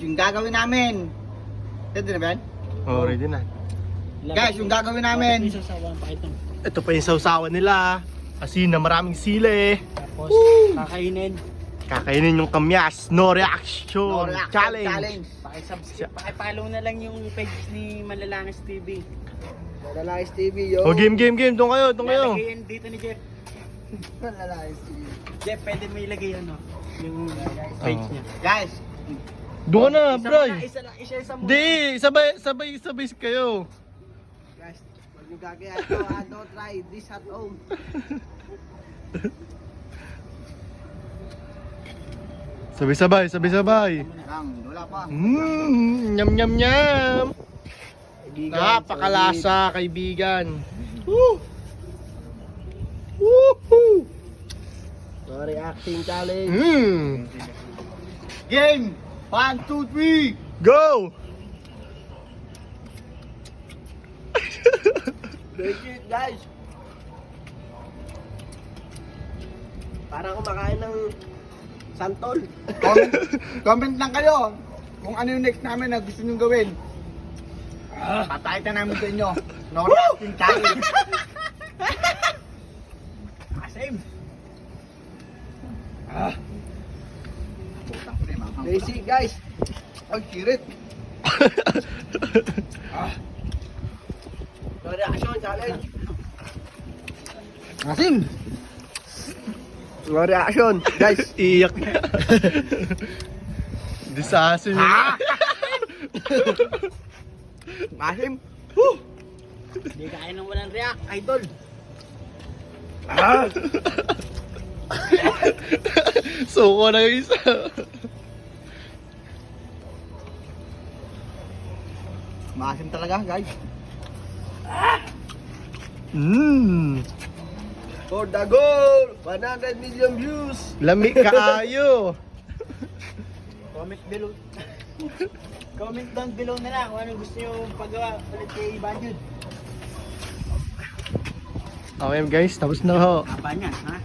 yung gagawin namin. Ready na ba yan? Oh, ready na. Guys, yung gagawin namin. Ito pa yung sausawan nila. Asin na maraming sili. Tapos, kakainin. Kakainin yung kamyas. No reaction. No reaction Challenge. Pakisubscribe, pakipollow na lang yung page ni Malalangis TV. Malalakis TV, yo. Oh, game. Doon kayo. Lalagay yan dito ni Jeff. Malalakis TV. Jeff, pwede mo ilagay ano, yung page niya. Guys, Doon ka na, Isa bro. muna, isa muna. Di, sabay kayo. guys, pag yung gagaya ito, don't try this at home. Sabay. Wala pa. Nyam. Napakalasa, kaibigan. Woo! Woohoo! No reacting challenge. Game! 1, 2, 3! Go! Thank you, guys. Parang kumakain ng santol. Comment lang kayo kung ano yung next namin na gusto nyo gawin. Patay namin sa inyo. No reacting challenge. Same. Basic guys. Ang kirit. No reaction challenge. Asim. No reaction guys. Iyak na. Disasin Ah! Asim. Hindi kain ng walang react, idol. Ah! Suko na yung isa. Maasim talaga guys. For the goal! 100 million views! Lami kaayo. Comment below. Comment down below na lang kung anong gusto nyo pagawa ulit kay Banjud. Okay guys, tapos na ho. Haba niyan, ha?